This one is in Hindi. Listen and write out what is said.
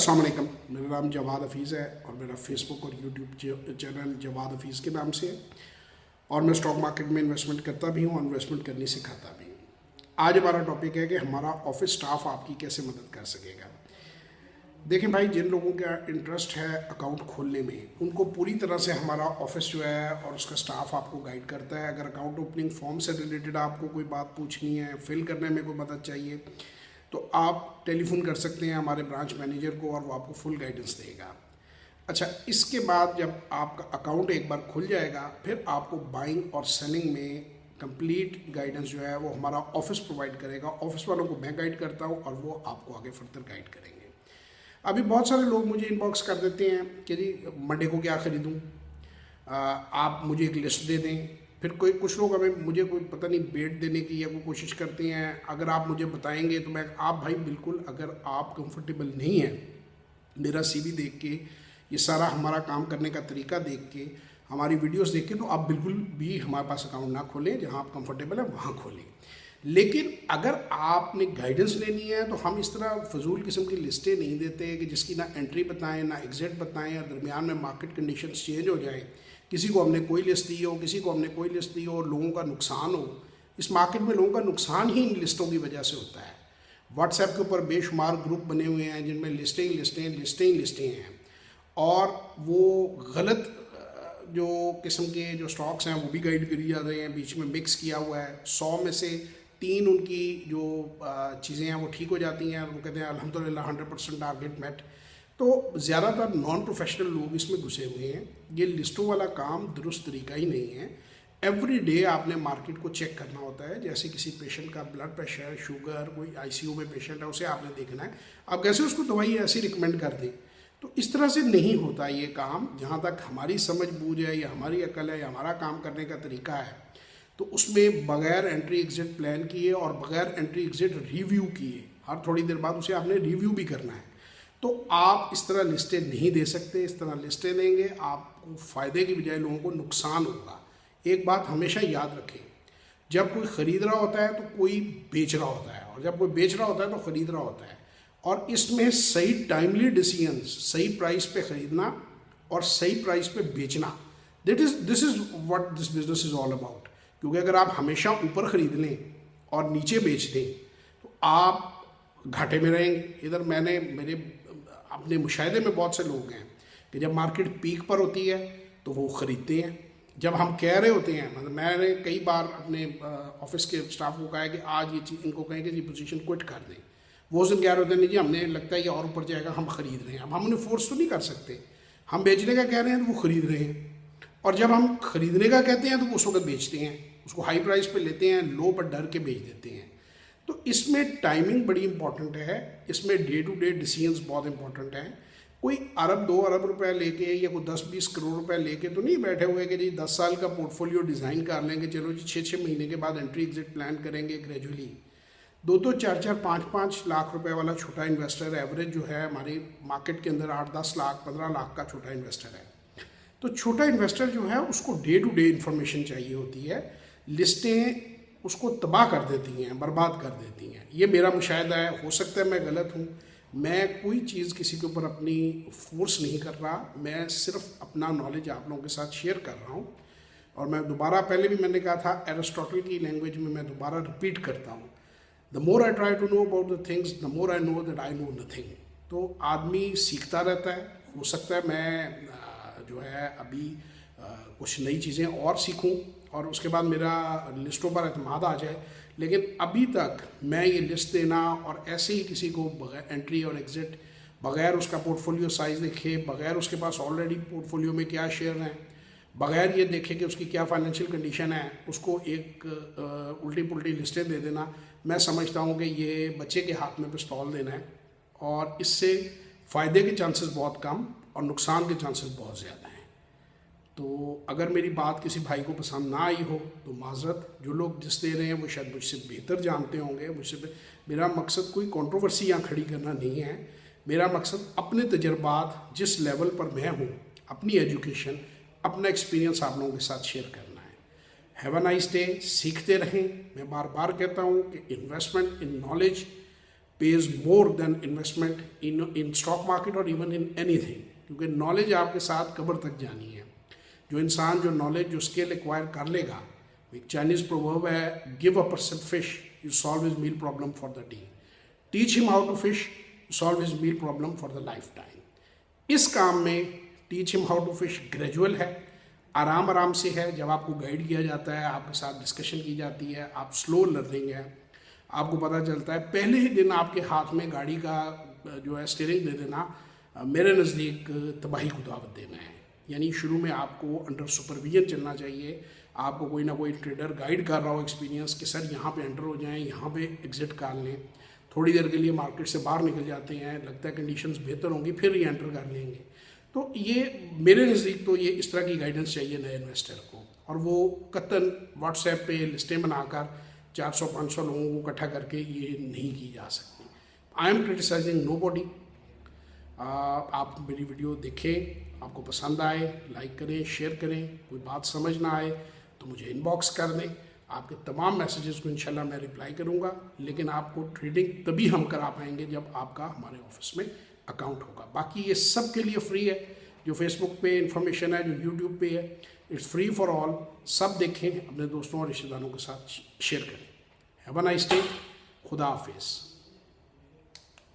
अस्सलाम वालेकुम। मेरा नाम जवाद हफीज़ है और मेरा फेसबुक और यूट्यूब चैनल जवाद हफीज़ के नाम से है और मैं स्टॉक मार्केट में इन्वेस्टमेंट करता भी हूँ और इन्वेस्टमेंट करनी सिखाता भी हूँ। आज हमारा टॉपिक है कि हमारा ऑफिस स्टाफ आपकी कैसे मदद कर सकेगा। देखें भाई, जिन लोगों का इंटरेस्ट है अकाउंट खोलने में, उनको पूरी तरह से हमारा ऑफिस जो है और उसका स्टाफ आपको गाइड करता है। अगर अकाउंट ओपनिंग फॉर्म से रिलेटेड आपको कोई बात पूछनी है, फिल करने में कोई मदद चाहिए, तो आप टेलीफोन कर सकते हैं हमारे ब्रांच मैनेजर को और वो आपको फुल गाइडेंस देगा। अच्छा, इसके बाद जब आपका अकाउंट एक बार खुल जाएगा, फिर आपको बाइंग और सेलिंग में कंप्लीट गाइडेंस जो है वो हमारा ऑफिस प्रोवाइड करेगा। ऑफिस वालों को मैं गाइड करता हूँ और वो आपको आगे फर्दर गाइड करेंगे। अभी बहुत सारे लोग मुझे इनबॉक्स कर देते हैं कि जी मंडे को क्या ख़रीदूँ, आप मुझे एक लिस्ट दे दें। फिर कुछ लोग मुझे कोई पता नहीं बेट देने की या कोई कोशिश करते हैं। अगर आप मुझे बताएंगे तो मैं आप भाई बिल्कुल, अगर आप कंफर्टेबल नहीं हैं मेरा सीवी देख के, ये सारा हमारा काम करने का तरीका देख के, हमारी वीडियोस देख के, तो आप बिल्कुल भी हमारे पास अकाउंट ना खोलें। जहां आप कंफर्टेबल हैं वहाँ खोलें। लेकिन अगर आपने गाइडेंस लेनी है तो हम इस तरह फजूल किस्म की लिस्टें नहीं देते कि जिसकी ना एंट्री बताएं ना एग्जिट बताएं और दरमियान में मार्केट कंडीशंस चेंज हो जाएं। किसी को हमने कोई लिस्ट दी हो, किसी को हमने कोई लिस्ट दी हो और लोगों का नुकसान हो। इस मार्केट में लोगों का नुकसान ही इन लिस्टों की वजह से होता है। व्हाट्सएप के ऊपर बेशुमार ग्रुप बने हुए हैं जिनमें लिस्टें हैं और वो गलत जो किस्म के जो स्टॉक्स हैं वो भी गाइड करी जा रहे हैं, बीच में मिक्स किया हुआ है। 100 में से 3 उनकी जो चीज़ें हैं वो ठीक हो जाती हैं और वो कहते हैं अल्हम्दुलिल्लाह 100% टारगेट मेट। तो ज़्यादातर नॉन प्रोफेशनल लोग इसमें घुसे हुए हैं। ये लिस्टों वाला काम दुरुस्त तरीका ही नहीं है। एवरी डे आपने मार्केट को चेक करना होता है। जैसे किसी पेशेंट का ब्लड प्रेशर, शुगर, कोई आईसीयू में पेशेंट है, उसे आपने देखना है। आप कैसे उसको दवाई ऐसी रिकमेंड कर दें, तो इस तरह से नहीं होता ये काम। जहाँ तक हमारी समझ बूझ है या हमारी अकल है या हमारा काम करने का तरीका है, तो उसमें बगैर एंट्री एग्जिट प्लान किए और बगैर एंट्री एग्जिट रिव्यू किए, हर थोड़ी देर बाद उसे आपने रिव्यू भी करना है। तो आप इस तरह लिस्टें नहीं दे सकते। इस तरह लिस्टें देंगे आपको फ़ायदे की बजाय लोगों को नुकसान होगा। एक बात हमेशा याद रखें, जब कोई ख़रीद रहा होता है तो कोई बेच रहा होता है, और जब कोई बेच रहा होता है तो ख़रीद रहा होता है। और इसमें सही टाइमली डिसीजंस, सही प्राइस पे ख़रीदना और सही प्राइस पे बेचना, this is what this business is all about. क्योंकि अगर आप हमेशा ऊपर ख़रीद लें और नीचे बेच दें तो आप घाटे में रहेंगे। इधर मैंने मेरे अपने मुशाहिदे में बहुत से लोग हैं कि जब मार्केट पीक पर होती है तो वो ख़रीदते हैं। जब हम कह रहे होते हैं, मतलब मैंने कई बार अपने ऑफिस के स्टाफ को कहा है कि आज ये चीज़ इनको कहें कि जी पोजीशन क्विट कर दें, वो उस दिन कह रहे होते हैं नहीं जी हमें लगता है ये और ऊपर जाएगा, हम ख़रीद रहे हैं। अब हम उन्हें फोर्स तो नहीं कर सकते। हम बेचने का कह रहे हैं तो वो ख़रीद रहे हैं, और जब हम ख़रीदने का कहते हैं तो वो उस वक्त बेचते हैं, उसको हाई प्राइस पे लेते हैं, लो पर डर के बेच देते हैं। तो इसमें टाइमिंग बड़ी इंपॉर्टेंट है। इसमें डे टू डे डिसीजंस बहुत इंपॉर्टेंट हैं। कोई अरब 2 अरब रुपए लेके या कोई 10-20 करोड़ रुपए लेके तो नहीं बैठे हुए कि जी 10 साल का पोर्टफोलियो डिज़ाइन कर लेंगे, चलो जी 6-6 महीने के बाद एंट्री एग्जिट प्लान करेंगे ग्रेजुअली। 2-2, 4-4, 5-5 लाख रुपए वाला छोटा इन्वेस्टर एवरेज जो है हमारी मार्केट के अंदर 8-10 लाख 15 लाख का छोटा इन्वेस्टर है। तो छोटा इन्वेस्टर जो है उसको डे टू डे इन्फॉर्मेशन चाहिए होती है। लिस्टें उसको तबाह कर देती हैं, बर्बाद कर देती हैं। ये मेरा मुशाहिदा है, हो सकता है मैं गलत हूँ। मैं कोई चीज़ किसी के ऊपर अपनी फोर्स नहीं कर रहा, मैं सिर्फ अपना नॉलेज आप लोगों के साथ शेयर कर रहा हूँ। और मैं दोबारा, पहले भी मैंने कहा था, एरिस्टोटल की लैंग्वेज में मैं दोबारा रिपीट करता हूँ, the more I try to know about the things the more I know that I know nothing. तो आदमी सीखता रहता है। हो सकता है मैं जो है अभी कुछ नई चीज़ें और सीखूं और उसके बाद मेरा लिस्टों पर एतमाद आ जाए, लेकिन अभी तक मैं ये लिस्ट देना और ऐसे ही किसी को बगैर एंट्री और एग्जिट, बगैर उसका पोर्टफोलियो साइज़ देखे, बगैर उसके पास ऑलरेडी पोर्टफोलियो में क्या शेयर हैं, बगैर ये देखे कि उसकी क्या फाइनेंशियल कंडीशन है, उसको एक उल्टी पुल्टी लिस्टें दे देना, मैं समझता हूँ कि ये बच्चे के हाथ में पिस्तौल देना है। और इससे फ़ायदे के चांसेस बहुत कम और नुकसान के चांसेस बहुत ज़्यादा हैं। तो अगर मेरी बात किसी भाई को पसंद ना आई हो तो माजरत। जो लोग जिस दे रहे हैं वो शायद मुझसे बेहतर जानते होंगे। मेरा मकसद कोई कंट्रोवर्सी यहाँ खड़ी करना नहीं है। मेरा मकसद अपने तजर्बात, जिस लेवल पर मैं हूँ, अपनी एजुकेशन, अपना एक्सपीरियंस आप लोगों के साथ शेयर करना है। Have a nice day. सीखते रहें। मैं बार बार कहता हूँ कि investment in knowledge, pays more than investment in stock market or even in anything, क्योंकि नॉलेज आपके साथ कब्र तक जानी है। जो इंसान जो नॉलेज जो स्किल एक्वायर कर लेगा, एक चाइनीज प्रोवर्ब है, give a person fish you solve his meal problem for the day, teach him how to fish you solve his meal problem for the life time. इस काम में teach him how to fish gradual है, आराम आराम से है। जब आपको गाइड किया जाता है, आपके साथ डिस्कशन की जाती है, आप स्लो लर्निंग है, आपको पता चलता है। पहले ही दिन आपके हाथ में गाड़ी का जो है स्टीयरिंग दे देना मेरे नज़दीक तबाही को दावत देना है। यानी शुरू में आपको अंडर सुपरविजन चलना चाहिए। आपको कोई ना कोई ट्रेडर गाइड कर रहा हो एक्सपीरियंस कि सर यहाँ पे एंटर हो जाएं, यहाँ पे एग्जिट कर लें। थोड़ी देर के लिए मार्केट से बाहर निकल जाते हैं, लगता है कंडीशंस बेहतर होंगी, फिर री एंटर कर लेंगे। तो ये मेरे नज़दीक तो ये इस तरह की गाइडेंस चाहिए नए इन्वेस्टर को, और वो कतन व्हाट्सएप पे लिस्टें बनाकर 400-500 लोगों को इकट्ठा करके ये नहीं की जा सकती। I am criticising nobody. आप मेरी वीडियो देखें, आपको पसंद आए लाइक करें, शेयर करें। कोई बात समझ ना आए तो मुझे इनबॉक्स कर दें। आपके तमाम मैसेजेस को इंशाल्लाह मैं रिप्लाई करूंगा। लेकिन आपको ट्रेडिंग तभी हम करा पाएंगे जब आपका हमारे ऑफिस में अकाउंट होगा। बाकी ये सब के लिए फ्री है। जो फेसबुक पे इंफॉर्मेशन है, जो यूट्यूब पे है, इट्स फ्री फॉर ऑल। सब देखें, अपने दोस्तों और रिश्तेदारों के साथ शेयर करें। Have a nice day. खुदा हाफिज़।